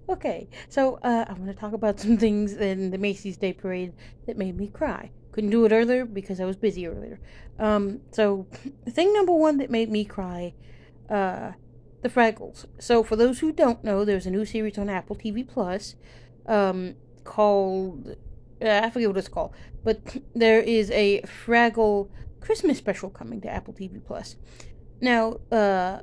Okay, so I want to talk about some things in the Macy's Day Parade that made me cry. Couldn't do it earlier because I was busy earlier. So thing number one that made me cry, uh, the Fraggles. So for those who don't know, there's a new series on Apple TV Plus, called I forget what it's called, but there is a Fraggle Christmas special coming to Apple TV Plus. Now,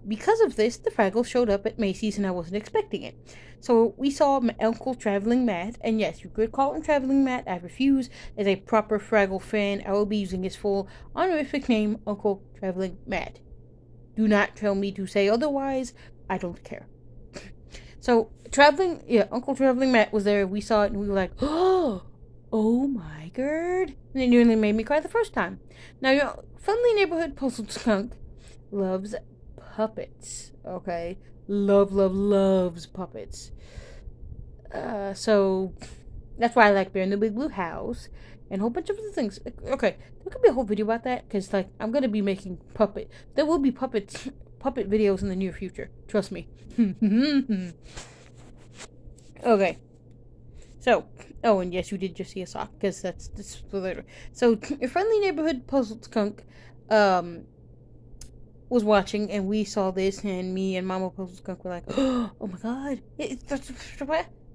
because of this, the Fraggles showed up at Macy's and I wasn't expecting it. So we saw Uncle Traveling Matt, and yes, you could call him Traveling Matt. I refuse. As a proper Fraggle fan, I will be using his full honorific name, Uncle Traveling Matt. Do not tell me to say otherwise. I don't care. So, Uncle Traveling Matt was there. We saw it and we were like, oh my god. And it nearly made me cry the first time. Now, your friendly neighborhood puzzled skunk loves puppets. Okay? Loves puppets. So that's why I like Bear in the Big Blue House and a whole bunch of other things. Okay, there could be a whole video about that because, like, I'm gonna be making there will be puppet videos in the near future. Trust me. Okay. So, and yes, you did just see a sock because that's for later. So, your friendly neighborhood puzzled skunk, was watching, and we saw this, and me and Mama Puzzle Skunk were like, oh my god,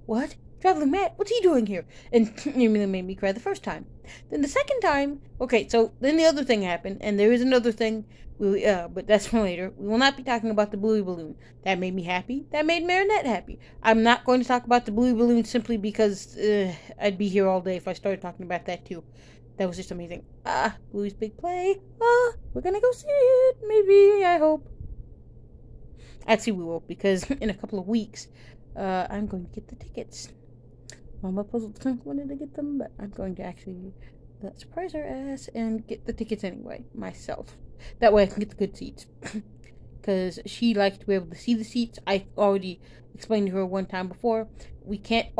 what? Traveling Matt, what's he doing here? And it really made me cry the first time. Then the second time, okay, so then the other thing happened, and there is another thing, but that's for later. We will not be talking about the Bluey Balloon. That made me happy. That made Marinette happy. I'm not going to talk about the Bluey Balloon simply because I'd be here all day if I started talking about that too. That was just amazing. Bluey's big play. We're gonna go see it. Maybe, I hope. Actually, we will, because in a couple of weeks, I'm going to get the tickets. Mama Puzzled Skunk wanted to get them, but I'm going to actually surprise her ass and get the tickets anyway, myself. That way I can get the good seats. Because she likes to be able to see the seats. I already explained to her one time before. We can't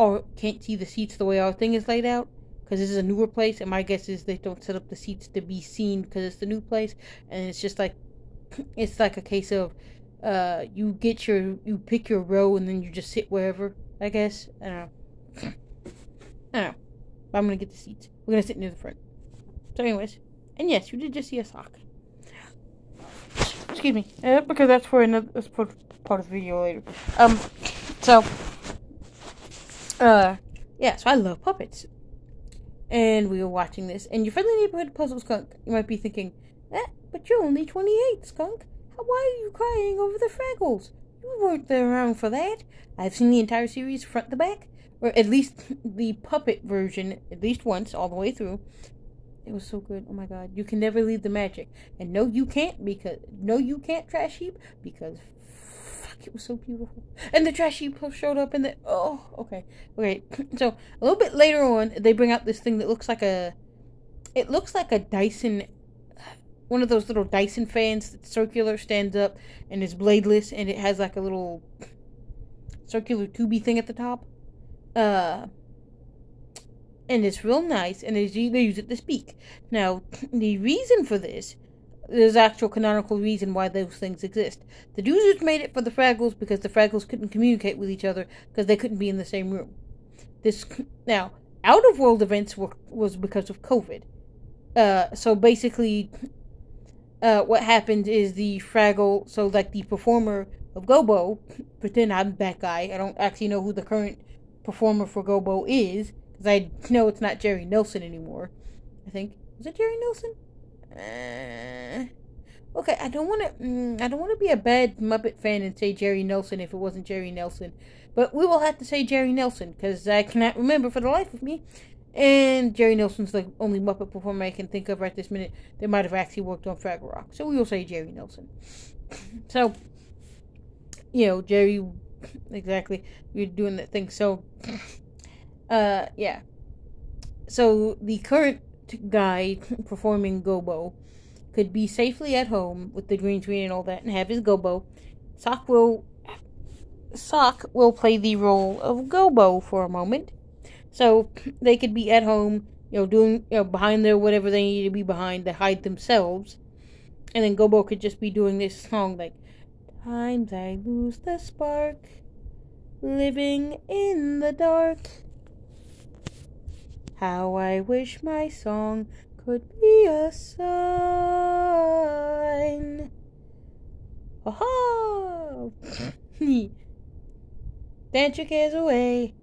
see the seats the way our thing is laid out. Because this is a newer place, and my guess is they don't set up the seats to be seen because it's the new place, and it's just like, it's like a case of, you pick your row, and then you just sit wherever, I guess. I don't know. But I'm gonna get the seats. We're gonna sit near the front. So anyways, and yes, you did just see a sock. Excuse me, because that's for part of the video later. So I love puppets. And we were watching this, and your friendly neighborhood puzzle skunk, you might be thinking, but you're only 28, skunk. Why are you crying over the Fraggles? You weren't there around for that. I've seen the entire series front to back, or at least the puppet version, at least once, all the way through. It was so good. Oh my god. You can never leave the magic. And no, you can't, Trash Heap, because it was so beautiful. And the Trash Heap showed up in the... Oh, okay. Okay, so a little bit later on, they bring out this thing that looks like a... It looks like a Dyson... One of those little Dyson fans that's circular, stands up, and is bladeless, and it has like a little circular tubey thing at the top. And it's real nice, and they use it to speak. Now, the reason for this... There's actual canonical reason why those things exist. The Doozers made it for the Fraggles because the Fraggles couldn't communicate with each other because they couldn't be in the same room. Now, out-of-world events was because of COVID. So basically, what happened is the Fraggle, so like the performer of Gobo, pretend I'm that guy. I don't actually know who the current performer for Gobo is, because I know it's not Jerry Nelson anymore. I think. Is it Jerry Nelson? Okay, I don't want to be a bad Muppet fan and say Jerry Nelson if it wasn't Jerry Nelson, but we will have to say Jerry Nelson because I cannot remember for the life of me. And Jerry Nelson's the only Muppet performer I can think of right this minute that might have actually worked on Fraggle Rock, so we will say Jerry Nelson. So, Jerry, exactly, we're doing that thing. So, yeah. So the current guy performing Gobo could be safely at home with the green screen and all that and have his Gobo. Sock will play the role of Gobo for a moment. So they could be at home, doing, behind their whatever they need to be behind to hide themselves. And then Gobo could just be doing this song like, times I lose the spark, living in the dark. How I wish my song could be a sign. Ha-ha! Dance your cares away.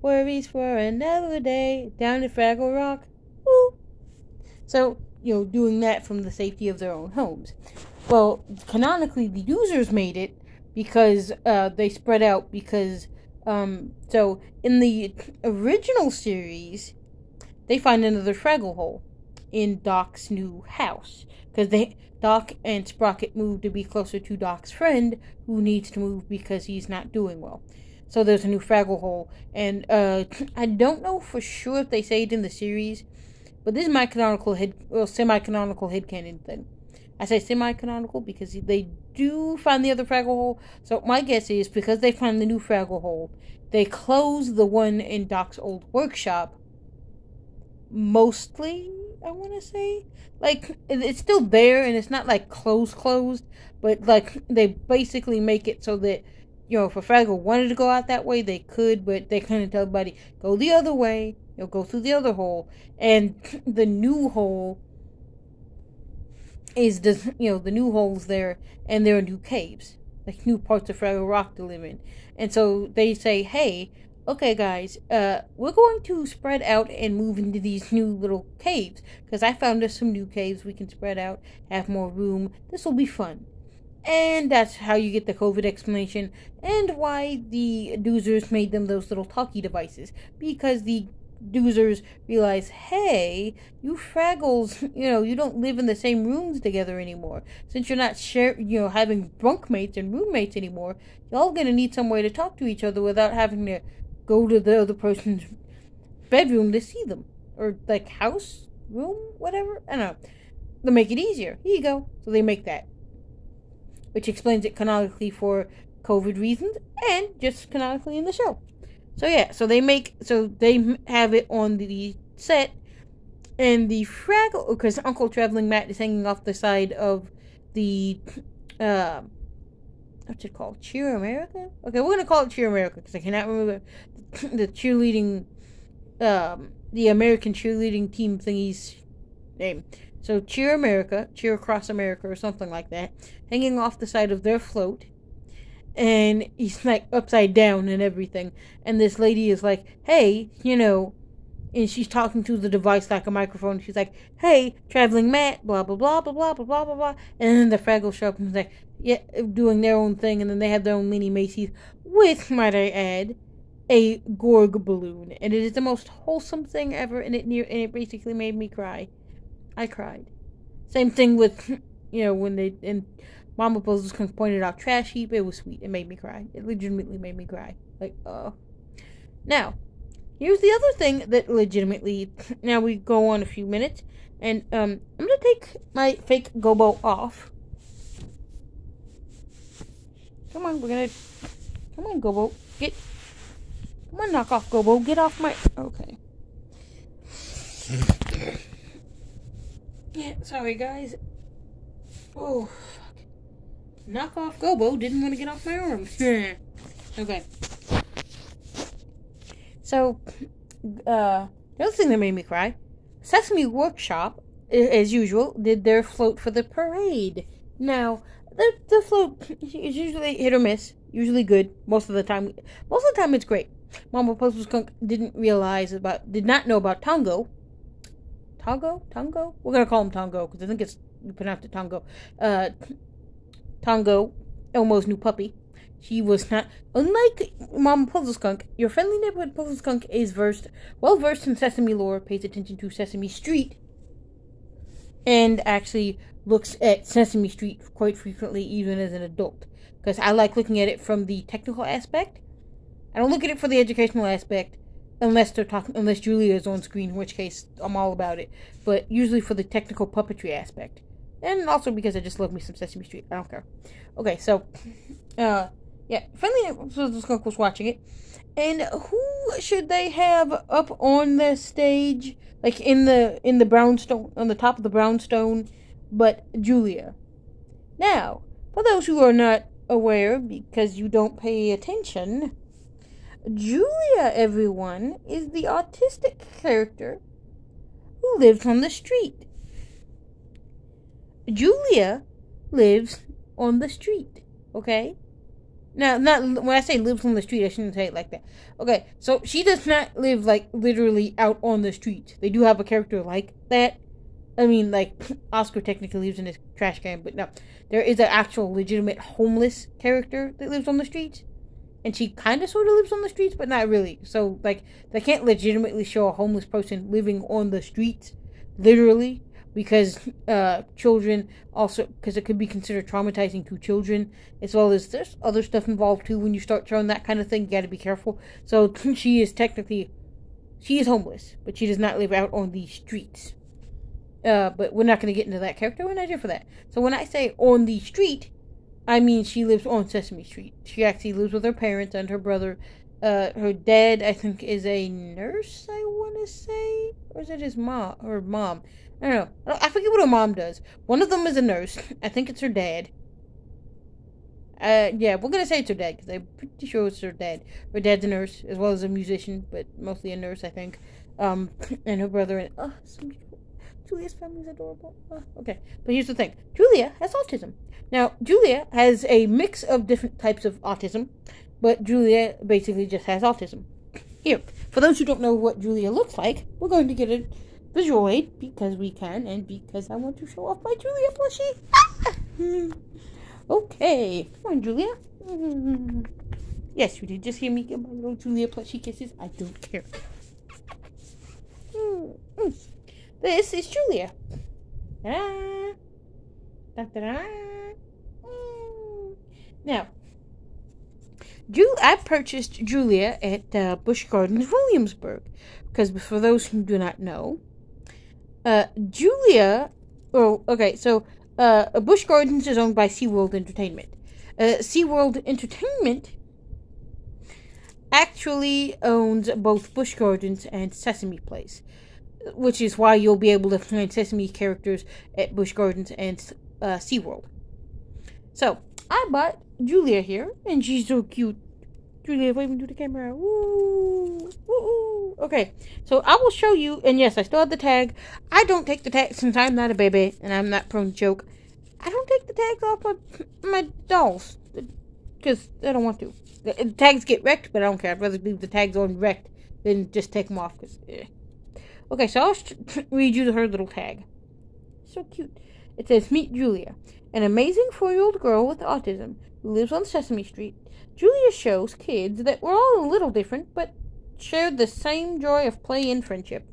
Worries for another day. Down at Fraggle Rock. Woo! So, doing that from the safety of their own homes. Well, canonically, the users made it because they spread out because, so in the original series, they find another Fraggle hole in Doc's new house because Doc and Sprocket moved to be closer to Doc's friend who needs to move because he's not doing well. So there's a new Fraggle hole, and I don't know for sure if they say it in the series, but this is my semi-canonical headcanon thing. I say semi-canonical because they do find the other Fraggle hole. So my guess is because they find the new Fraggle hole, they close the one in Doc's old workshop. Mostly, I want to say. Like, it's still there, and it's not like closed, but like they basically make it so that, if a Fraggle wanted to go out that way, they could, but they kind of tell everybody, go the other way, go through the other hole. And the new hole is the new holes there, and there are new caves, like new parts of Fraggle Rock to live in. And so they say, hey, okay guys, we're going to spread out and move into these new little caves, because I found us some new caves we can spread out, have more room, this will be fun. And that's how you get the COVID explanation, and why the doozers made them those little talkie devices, because the doozers realize, hey, you Fraggles, you don't live in the same rooms together anymore. Since you're not having bunkmates and roommates anymore, y'all gonna need some way to talk to each other without having to go to the other person's bedroom to see them. Or, like, house, room, whatever. I don't know. They'll make it easier. Here you go. So they make that. Which explains it canonically for COVID reasons, and just canonically in the show. So yeah, so they have it on the set, and the Fraggle, because Uncle Traveling Matt is hanging off the side of the, what's it called? Cheer America? Okay, we're gonna call it Cheer America, because I cannot remember the cheerleading, the American cheerleading team thingy's name. So Cheer America, Cheer Across America, or something like that, hanging off the side of their float. And he's like upside down and everything. And this lady is like, hey, and she's talking to the device like a microphone. She's like, hey, Traveling Matt, blah, blah, blah, blah, blah, blah, blah, blah, blah. And then the Fraggle show up and is like, yeah, doing their own thing. And then they have their own mini Macy's with, might I add, a Gorg balloon. And it is the most wholesome thing ever. And it basically made me cry. I cried. Same thing with, when Mama Puzzles pointed out Trash Heap. It was sweet. It made me cry. It legitimately made me cry. Like, oh. Now, here's the other thing that legitimately, now we go on a few minutes, and I'm going to take my fake Gobo off. Come on, come on, Gobo. Come on, knock off, Gobo. Get off my, okay. Yeah, sorry guys. Oh, fuck. Knock off Gobo didn't want to get off my arm. Okay. So, the other thing that made me cry, Sesame Workshop, as usual, did their float for the parade. Now, the float is usually hit or miss, usually good, most of the time it's great. Mama Puzzle Skunk did not know about Tongo. Tongo? We're gonna call him Tongo, because I think you pronounce it Tongo. Tongo, Elmo's new puppy. She was not, unlike Mama Puzzle Skunk, your friendly neighborhood Puzzle Skunk is well versed in Sesame lore, pays attention to Sesame Street, and actually looks at Sesame Street quite frequently, even as an adult. Because I like looking at it from the technical aspect. I don't look at it for the educational aspect, unless Julia is on screen, in which case I'm all about it. But usually for the technical puppetry aspect. And also because I just love me some Sesame Street. I don't care. Okay, so, yeah, Friendly Puzzle Skunk was watching it. And who should they have up on the stage, like in the brownstone, on the top of the brownstone, but Julia? Now, for those who are not aware, because you don't pay attention, Julia, everyone, is the autistic character who lives on the street. Julia lives on the street, okay? Now, not when I say lives on the street, I shouldn't say it like that. Okay, so she does not live, like, literally out on the street. They do have a character like that. I mean, like, Oscar technically lives in his trash can, but no. There is an actual legitimate homeless character that lives on the streets. And she kind of sort of lives on the streets, but not really. So, like, they can't legitimately show a homeless person living on the streets, literally, because children also, because it could be considered traumatizing to children, as well as there's other stuff involved, too. When you start showing that kind of thing, you gotta be careful. So, she is homeless, but she does not live out on the streets. But we're not going to get into that character. We're not here for that. So when I say on the street, I mean she lives on Sesame Street. She actually lives with her parents and her brother. Her dad, I think, is a nurse, I want to say. Or is it his mom? Or mom? I don't know. I forget what her mom does. One of them is a nurse. I think it's her dad. Yeah, we're going to say it's her dad, because I'm pretty sure it's her dad. Her dad's a nurse, as well as a musician, but mostly a nurse, I think. And her brother, and Julia's family is adorable. Okay, but here's the thing. Julia has autism. Now, Julia has a mix of different types of autism, but Julia basically just has autism. Here, for those who don't know what Julia looks like, we're going to get a visual aid, because we can, and because I want to show off my Julia plushie. Okay, come on, Julia. Yes, you did just hear me give my little Julia plushie kisses. I don't care. This is Julia. Ta-da. Ta-da. Now, I purchased Julia at Busch Gardens, Williamsburg. Because for those who do not know, Julia... Oh, okay, so Busch Gardens is owned by SeaWorld Entertainment. SeaWorld Entertainment actually owns both Busch Gardens and Sesame Place, which is why you'll be able to find Sesame characters at Busch Gardens and SeaWorld. So, I bought Julia here, and she's so cute. Julia, waving to the camera. Woo! Woo! Okay, so I will show you, and yes, I still have the tag. I don't take the tag, since I'm not a baby, and I'm not prone to choke. I don't take the tags off my dolls, because I don't want to. The tags get wrecked, but I don't care. I'd rather leave the tags on wrecked than just take them off, because... Okay, so I'll read you her little tag. So cute. It says, "Meet Julia, an amazing 4-year-old girl with autism who lives on Sesame Street. Julia shows kids that we're all a little different, but share the same joy of play and friendship."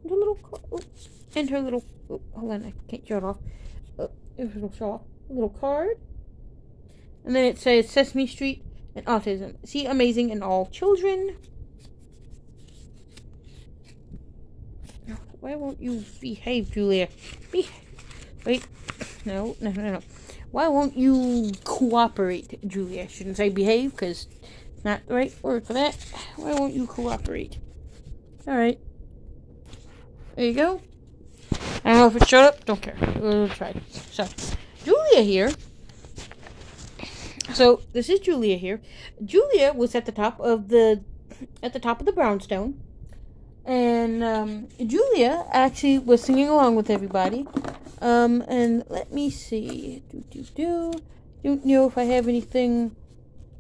And her little... Oh, hold on, I can't show it off. It'll show off. A little card. And then it says, "Sesame Street and autism. See amazing in all children." Why won't you behave, Julia? Wait. No. Why won't you cooperate, Julia? I shouldn't say behave, because it's not the right word for that. Why won't you cooperate? Alright. There you go. I don't know if it showed up. Don't care. We'll try. So, Julia here. So, this is Julia here. Julia was at the top of the brownstone. And Julia actually was singing along with everybody. And let me see. Don't know if I have anything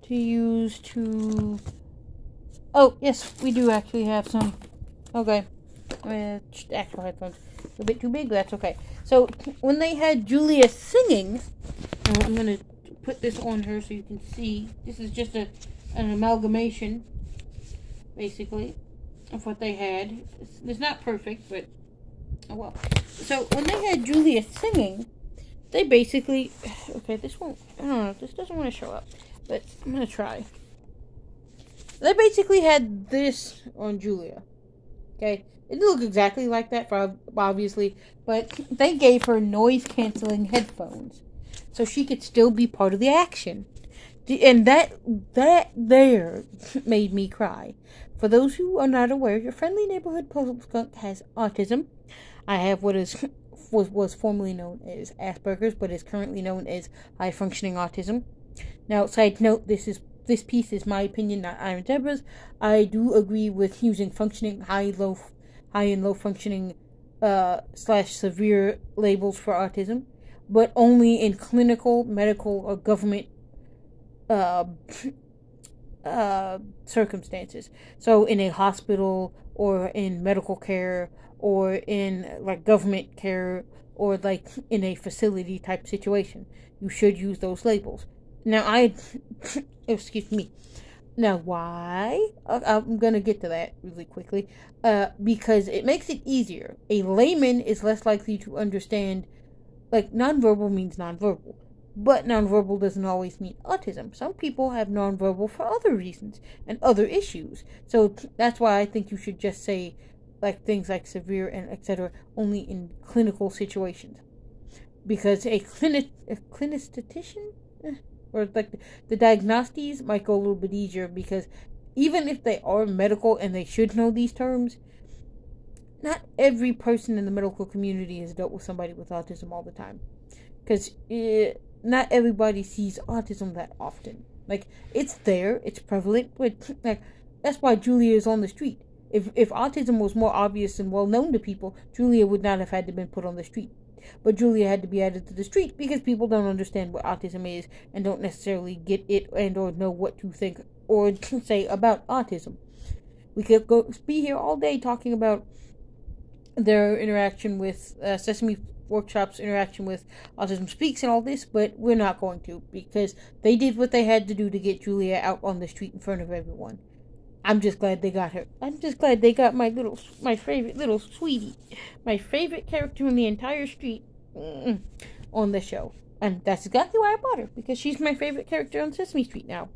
to use to... Oh, yes, we do actually have some. Okay. Actual headphones. A bit too big, but that's okay. So, when they had Julia singing... I'm going to put this on her so you can see. This is just an amalgamation, basically, of what they had. It's not perfect, but oh well. So when they had Julia singing, they basically... Okay, this won't... I don't know. This doesn't want to show up, but I'm going to try. They basically had this on Julia. Okay? It didn't look exactly like that, obviously, but they gave her noise-canceling headphones so she could still be part of the action. And that there made me cry. For those who are not aware, your friendly neighborhood puzzle skunk has autism. I have what was formerly known as Asperger's, but is currently known as high-functioning autism. Now, side note, this is this piece is my opinion, not Iron Zebra's. I do agree with using functioning high and low functioning / severe labels for autism, but only in clinical, medical, or government circumstances. So in a hospital, or in medical care, or in like government care, or like in a facility type situation, you should use those labels. Now excuse me. Now why? I'm gonna get to that really quickly. Because it makes it easier. A layman is less likely to understand. Like, nonverbal means nonverbal. But nonverbal doesn't always mean autism. Some people have nonverbal for other reasons and other issues. So that's why I think you should just say like things like severe and etc. only in clinical situations. Because a clinicistician or like the diagnostes might go a little bit easier, because even if they are medical and they should know these terms, not every person in the medical community has dealt with somebody with autism all the time. Because not everybody sees autism that often. Like, it's there, it's prevalent, but like, that's why Julia is on the street. If autism was more obvious and well known to people, Julia would not have had to been put on the street. But Julia had to be added to the street because people don't understand what autism is and don't necessarily get it and or know what to think or say about autism. We could be here all day talking about their interaction with Sesame Workshop's interaction with Autism Speaks and all this, but we're not going to, because they did what they had to do to get Julia out on the street in front of everyone. I'm just glad they got her. I'm just glad they got my favorite little sweetie, my favorite character in the entire street on the show. And that's exactly why I bought her, because she's my favorite character on Sesame Street now.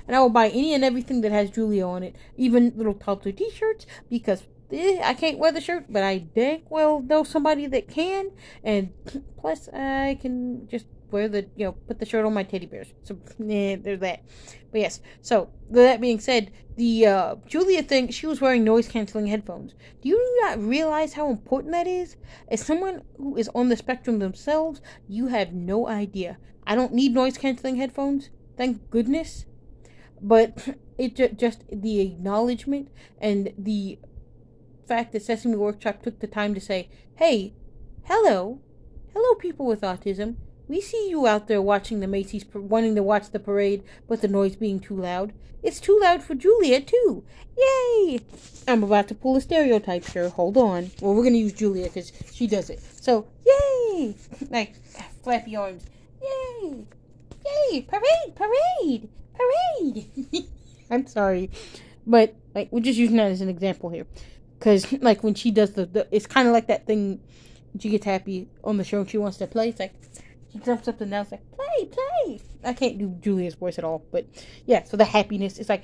And I will buy any and everything that has Julia on it, even little toddler t-shirts, because I can't wear the shirt, but I dang well know somebody that can, and plus I can just wear put the shirt on my teddy bears. So, there's that. But yes, so, that being said, the Julia thing, she was wearing noise-canceling headphones. Do you not realize how important that is? As someone who is on the spectrum themselves, you have no idea. I don't need noise-canceling headphones, thank goodness. But it just the acknowledgement and the fact that Sesame Workshop took the time to say, hey, hello people with autism, we see you out there watching the Macy's, wanting to watch the parade, but the noise being too loud. It's too loud for Julia, too. Yay! I'm about to pull a stereotype here. Hold on. Well, we're going to use Julia because she does it. So, yay! Like, flappy arms. Yay! Yay! Parade! Parade! Parade! I'm sorry. But, like, we're just using that as an example here. Because, like, when she does it's kind of like that thing when she gets happy on the show and she wants to play. It's like, she jumps up and down, it's like, play! I can't do Julia's voice at all, but yeah, so the happiness is like,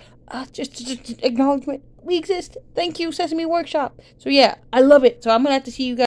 just acknowledgement. We exist. Thank you, Sesame Workshop. So yeah, I love it. So I'm going to have to see you guys